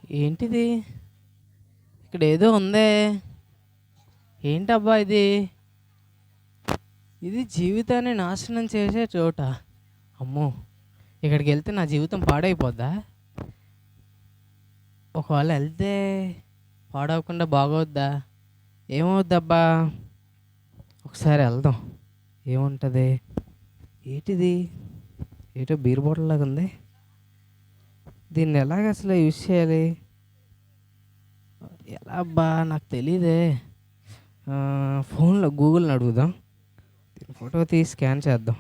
ఏంటిది? ఇక్కడ ఏదో ఉందే. ఏంటబ్బా ఇది? ఇది జీవితాన్ని నాశనం చేసే చోట. అమ్మో! ఇక్కడికి వెళ్తే నా జీవితం పాడైపోద్దా? ఒకవేళ వెళ్తే పాడవకుండా బాగోద్దా? ఏమవుద్దబ్బా? ఒకసారి వెళ్దాం. ఏముంటుంది? ఏంటిది? ఏటో బీర్ బాటిల్ లాగా ఉంది. దీన్ని ఎలాగ అసలు యూజ్ చేయాలి? ఎలా అబ్బా? నాకు తెలీదే. ఫోన్లో గూగుల్ని అడుగుదాం. దీని ఫోటో తీసి స్కాన్ చేద్దాం.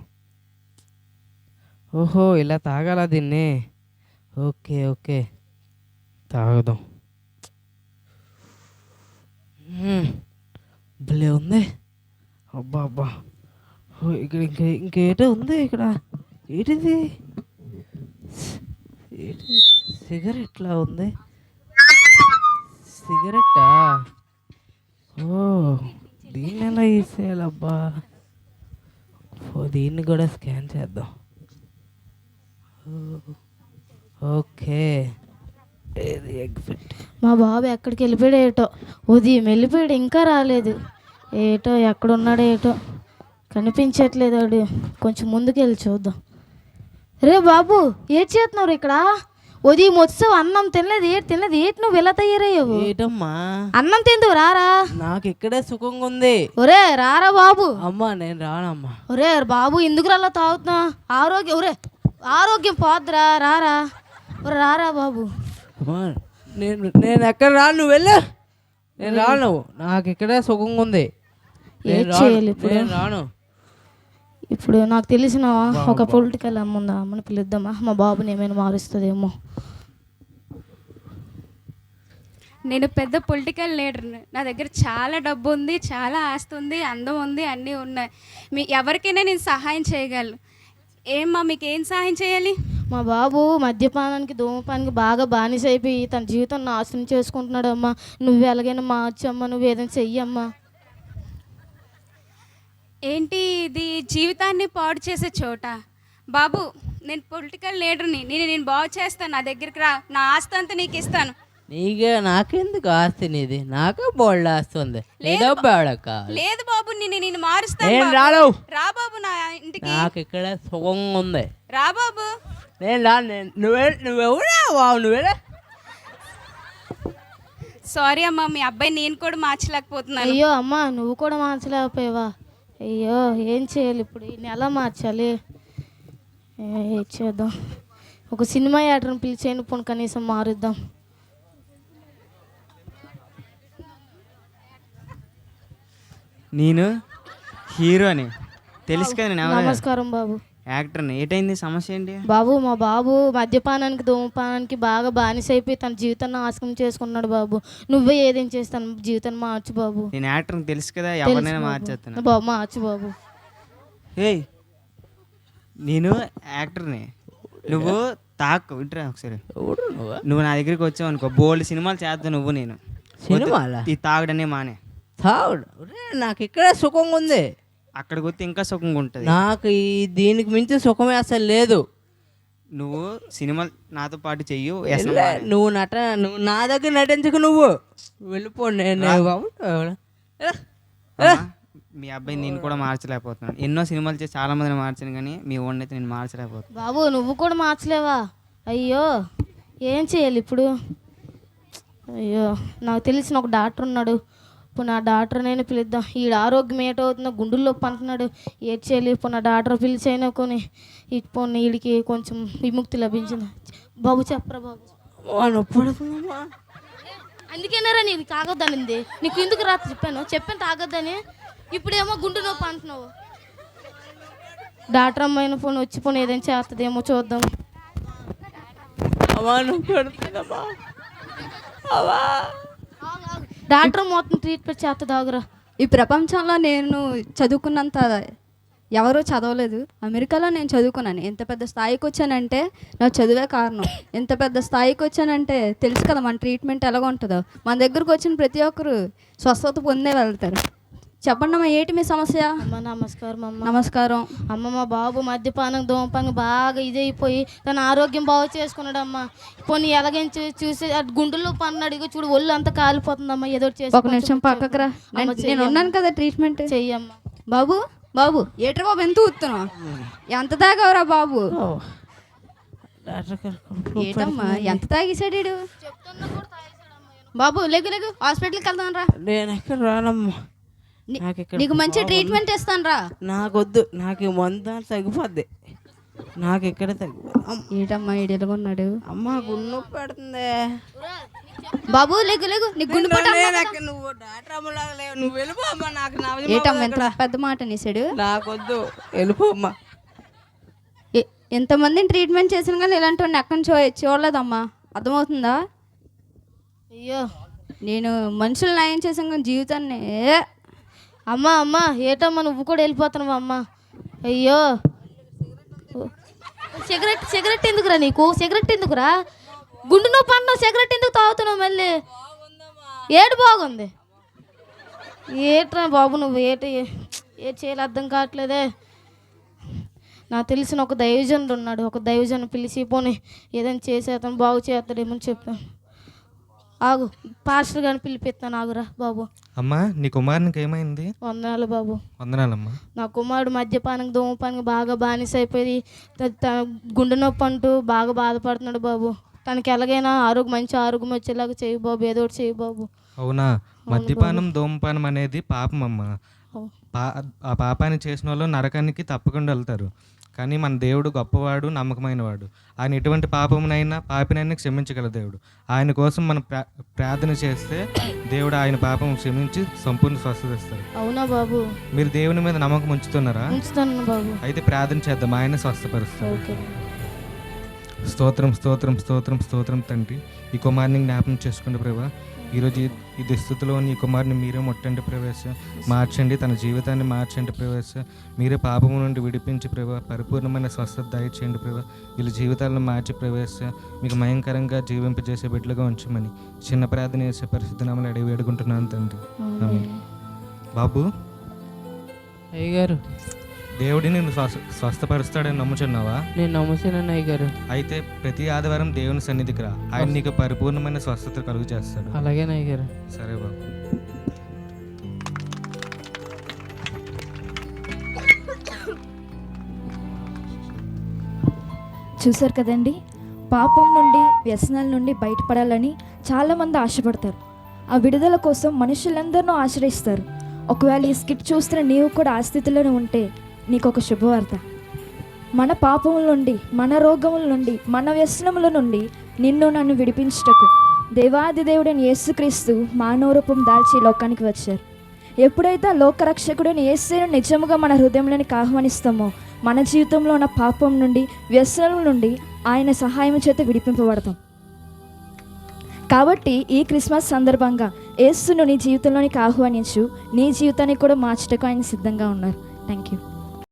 ఓహో, ఇలా తాగాల దీన్ని. ఓకే ఓకే, తాగుదాం. భలే ఉంది. అబ్బా అబ్బా. ఇక్కడ ఇంకేటో ఉంది. ఇక్కడ ఏంటిది? సిగరెట్లా ఉంది. సిగరెట్టా? ఓ, దీన్ని ఎలా యూస్ చేయాలబ్బా? దీన్ని కూడా స్కాన్ చేద్దాం. ఓకే, ఇది ఎగ్జిట్. మా బాబు ఎక్కడికి వెళ్ళిపోయాడు ఏటో. ఉదయం వెళ్ళిపోయాడు, ఇంకా రాలేదు. ఏటో ఎక్కడున్నాడో ఏటో కనిపించట్లేదు. వాడు కొంచెం ముందుకు వెళ్ళి చూద్దాం. రే బాబు, ఏం చేస్తున్నావు ఇక్కడ? ఉదయం వచ్చావు, అన్నం తినలేదు, తినలేదు. ఏటి నువ్వు ఇలా తయారయ్యావు? ఏటమ్మా? అన్నం తిందువు, రారా. నాకు ఇక్కడే సుఖంగా ఉంది. ఒరే రారా బాబు. అమ్మా, నేను రానమ్మా. ఒరే బాబు, ఎందుకు అలా తాగుతున్నా? ఆరోగ్యం పోద్దురా, రారా. ఒరే రారా బాబు. నేను ఎక్కడ రాను, నువ్వు వెళ్ళు. నేను రాను, నాకు ఇక్కడే సుఖంగా ఉంది. ఏం చేయాలి ఇప్పుడు? నేను రాను. ఇప్పుడు నాకు తెలిసిన ఒక పొలిటికల్ అమ్ముందా, అమ్మని పిలుద్దామా? మా బాబుని ఏమైనా మారుస్తుందేమో. నేను పెద్ద పొలిటికల్ లీడర్ని. నా దగ్గర చాలా డబ్బు ఉంది, చాలా ఆస్తి ఉంది, అందం ఉంది, అన్నీ ఉన్నాయి. ఎవరికైనా నేను సహాయం చేయగలను. ఏమ్మా, మీకు ఏం సహాయం చేయాలి? మా బాబు మద్యపానానికి, ధూమపానానికి బాగా బానిస అయిపోయి తన జీవితం నాశనం చేసుకుంటున్నాడు అమ్మా. నువ్వు ఎలాగైనా మార్చమ్మా, నువ్వు ఏదైనా చెయ్యమ్మా. ఏంటి ఇది? జీవితాన్ని పాడు చేసే చోట. బాబు, నేను పొలిటికల్ లీడర్ని. నేను బాగు చేస్తాను. నా దగ్గరికి రా, నా ఆస్తి అంతా నీకు ఇస్తాను. నాకెందుకు ఆస్తి? నీది నాకే బోల్డ్ ఆస్తి ఉంది. లేదు బాబు, నేను మారుస్తాను. రా బాబు నా ఇంటికి. నాకు ఇక్కడ సుఖంగా ఉంది. రా బాబు. నేను రాను. నువ్వెవరా? సారీ అమ్మా, మీ అబ్బాయి నేను కూడా మార్చలేకపోతున్నాను. అయ్యో అమ్మా, నువ్వు కూడా మార్చలేకపోయావా? అయ్యో, ఏం చేయాలి ఇప్పుడు? ఈ నెల మార్చాలి. ఏం చేద్దాం? ఒక సినిమా యాక్టర్ని పిలిచేయండి, పోనీ కనీసం మారుద్దాం. నేను హీరోని తెలుసు కదా. నేను నమస్కారం బాబు. యాక్టర్ని. ఏటైంది? సమస్య ఏంటి బాబు? మా బాబు మద్యపానానికి, ధూమపానానికి బాగా బానిస అయిపోయి తన జీవితాన్ని నాశనం చేసుకున్నాడు బాబు. నువ్వే ఏదేం చేస్తాను, జీవితాన్ని మార్చు బాబు. నేను యాక్టర్ని తెలుసు కదా, ఎవరినైనా మార్చేస్తాను బాబు. మార్చు బాబు. ఏయ్, నేను యాక్టర్ని. నువ్వు తాకు వింటరా ఒకసారి. నువ్వు నా దగ్గరికి వచ్చావు అనుకో, బోల్డ్ సినిమాలు చేద్దాం. నువ్వు నేను ఈ తాగడనే మానే. నాకు ఇక్కడే సుఖంగా ఉంది. అక్కడికి వస్తే ఇంకా సుఖంగా ఉంటుంది. నాకు దీనికి మించి సుఖమే అసలు లేదు. నువ్వు సినిమాలు నాతో పాటు చెయ్యు. నువ్వు నా దగ్గర నటించకు. నువ్వు వెళ్ళిపో. మీ అబ్బాయి నేను కూడా మార్చలేకపోతున్నాను. ఎన్నో సినిమాలు చేసి చాలా మందిని మార్చాను, కానీ మీ ఓన్ అయితే నేను మార్చలేకపోతున్నాను. బాబు, నువ్వు కూడా మార్చలేవా? అయ్యో, ఏం చేయాలి ఇప్పుడు? అయ్యో, నాకు తెలిసిన ఒక డాక్టర్ ఉన్నాడు. ఇప్పుడు నా డాక్టర్ నేను పిలుద్దాం. ఈడ ఆరోగ్యం ఏటవుతుందో, గుండెల్లో పంటున్నాడు. ఏం చేయాలి? ఇప్పుడు నా డాక్టర్ పిలిచైనా కొని ఇప్పుడు వీడికి కొంచెం విముక్తి లభించింది. బాబు చెప్పరా బాబు. అందుకేనారా నీకు తాగొద్దనింది. నీకు ఎందుకు రాత్రి చెప్పాను తాగొద్దని. ఇప్పుడేమో గుండె నొప్పి అంటున్నావు. డాక్టర్ అమ్మాయిన ఫోన్ వచ్చి పోనీ ఏదైనా చేస్తుందేమో చూద్దాం. డాక్టర్ మొత్తం ట్రీట్మెంట్ చేస్తుంది. ఆగురా. ఈ ప్రపంచంలో నేను చదువుకున్నంత ఎవరూ చదవలేదు. అమెరికాలో నేను చదువుకున్నాను. ఎంత పెద్ద స్థాయికి వచ్చానంటే నా చదువే కారణం. ఎంత పెద్ద స్థాయికి వచ్చానంటే తెలుసు కదా మన ట్రీట్మెంట్ ఎలాగ ఉంటుందో. మన దగ్గరకు వచ్చిన ప్రతి ఒక్కరు స్వస్థత పొందే వెళ్తారు. చెప్పండి అమ్మా, ఏంటి మీ సమస్య? అమ్మ నమస్కారం అమ్మ. నమస్కారం. అమ్మ మా బాబు మద్యపానం ధూమపానం బాగా ఇదైపోయి తన ఆరోగ్యం బాగు చేసుకున్నాడమ్మా. పోనీ ఎలాగైనా చూసి గుండెల్లో పన్నాడు, ఇగో చూడు ఒళ్ళు అంతా కాలిపోతుందమ్మా. ఏదో ఒకటి చేసి ఒక నిమిషం పక్కకు రా, నేను ఉన్నాను కదా ట్రీట్మెంట్ చెయ్యమ్మా. బాబు బాబు ఏట్రా బాబు, ఎంత ఊతున్నావు? ఎంత తాగావురా బాబు? డాక్టర్ గారు ఏటమ్మా ఎంత తాగేసాడు వీడు? బాబు లేకు లేకు, హాస్పిటల్కి వెళ్దాం రా. నేను ఎక్కడ రానమ్మా, నీకు మంచి ట్రీట్మెంట్ ఇస్తాను రా. నాకొద్దు, నాకు ఈ మందు తగ్గిపోద్ది, నాకు ఎక్కడ తగ్గిపోద్ది. ఏటమ్మా ఈడెలుగున్నాడు? అమ్మ గుండు నొప్పి పెడుతుంది. బాబు లేకు లేకు, నీకు గుండె పోటు నువ్వు డాక్టర్ అమ్మలాగా లేవు, నువ్వు వెళ్ళిపో అమ్మా. నాకు ఏటమ్మా ఎంత పెద్ద మాట అనేసాడు? నాకొద్దు, వెళ్ళిపో అమ్మా. ఎంతమందిని ట్రీట్మెంట్ చేసిన కానీ ఇలాంటి వాడిని ఎక్కడ చూడలేదమ్మా, అర్థమవుతుందా? అయ్యో నేను మనుషులు న్యాయం చేసాను కానీ జీవితాన్ని అమ్మా అమ్మా ఏటమ్మా నువ్వు కూడా వెళ్ళిపోతున్నావు అమ్మా. అయ్యో సిగరెట్ ఎందుకురా నీకు? సిగరెట్ ఎందుకురా? గుండు నొప్పి అన్నావు, సిగరెట్ ఎందుకు తాగుతున్నావు మళ్ళీ? ఏడు బాగుంది. ఏట్రా బాబు నువ్వు ఏ చేయాలి అర్థం కావట్లేదే. నాకు తెలిసిన ఒక దైవజనుడు ఉన్నాడు, ఒక దైవజను పిలిచి పోనీ ఏదైనా చేసి అతను బాగు చేస్తాడేమో చెప్పాను. ఆగు, పాస్టర్ గారిని పిలిపిస్తాను, ఆగురా బాబు. అమ్మా నీ కుమారునికి ఏమైంది? వందనాలు బాబు. వందనాలమ్మా. నా కుమారుడు మద్యపానం ధూమపానికి బాగా బానిస అయిపోయి గుండె నొప్పి అంటూ బాగా బాధపడుతున్నాడు బాబు. తనకి ఎలాగైనా మంచి ఆరోగ్యం వచ్చేలాగా చేయి బాబు, ఏదో ఒకటి చేయి బాబు. అవునా? మద్యపానం ధూమపానం అనేది పాపం అమ్మా. ఆ పాపాన్ని చేసిన వాళ్ళు నరకానికి తప్పకుండా వెళ్తారు. కానీ మన దేవుడు గొప్పవాడు, నమ్మకమైనవాడు. ఆయన ఎటువంటి పాపమునైనా పాపినైనా క్షమించగల దేవుడు. ఆయన కోసం మనం ప్రార్థన చేస్తే దేవుడు ఆయన పాపం క్షమించి సంపూర్ణ స్వస్థత ఇస్తారు. అవునా బాబు? మీరు దేవుని మీద నమ్మకం ఉంచుతున్నారా? ఉంచుతాను బాబు. అయితే ప్రార్థన చేద్దాం, ఆయన స్వస్థపరుస్తారు. ఓకే. స్తోత్రం స్తోత్రం స్తోత్రం స్తోత్రం తండ్రి. ఈ కుమారుని జ్ఞాపకం చేసుకోండి ప్రభా. ఈరోజు ఈ దుస్థితిలోని ఈ కుమారుని మీరే ముట్టండి ప్రవేశ, మార్చండి, తన జీవితాన్ని మార్చండి ప్రవేశ. మీరే పాపము నుండి విడిపించి ప్రభా, పరిపూర్ణమైన స్వస్థత దయచేయండి ప్రభా. వీళ్ళ జీవితాలను మార్చి ప్రవేశ, మీకు భయంకరంగా జీవింపజేసే బిడ్డలుగా ఉంచమని చిన్న ప్రార్థన చేసే పరిస్థితి నామని అడిగి వేడుకుంటున్నాను తండ్రి. బాబు అయ్యగారు, దేవుడిని నువ్వు స్వస్థపరుస్తాడని నమ్ముచున్నావా? నేను నమ్ముతున్నాను అయ్యగారు. అయితే ప్రతి ఆదివారం దేవుని సన్నిధికి రా, ఆయన నీకు పరిపూర్ణమైన స్వస్థత కలుగు చేస్తాడు. అలాగేనా అయ్యగారు? సరే బాబు. చూశారు కదండి, పాపం నుండి వ్యసనాల నుండి బయటపడాలని చాలామంది ఆశపడతారు. ఆ విడుదల కోసం మనుషులందరినూ ఆశ్రయిస్తారు. ఒకవేళ ఈ స్కిట్ చూస్తున్న నీవు కూడా ఆ స్థితిలోనే ఉంటే నీకు ఒక శుభవార్త. మన పాపముల నుండి, మన రోగముల నుండి, మన వ్యసనముల నుండి నిన్ను నన్ను విడిపించుటకు దేవాది దేవుడైన యేసుక్రీస్తు మానవ రూపం దాల్చి లోకానికి వచ్చారు. ఎప్పుడైతే లోకరక్షకుడైన యేసును నిజముగా మన హృదయంలోనికి ఆహ్వానిస్తామో మన జీవితంలో ఉన్న పాపం నుండి, వ్యసనం నుండి ఆయన సహాయం చేత విడిపింపబడతాం. కాబట్టి ఈ క్రిస్మస్ సందర్భంగా యేసును నీ జీవితంలోనికి ఆహ్వానించు. నీ జీవితాన్ని కూడా మార్చుటకు ఆయన సిద్ధంగా ఉన్నారు. Thank you.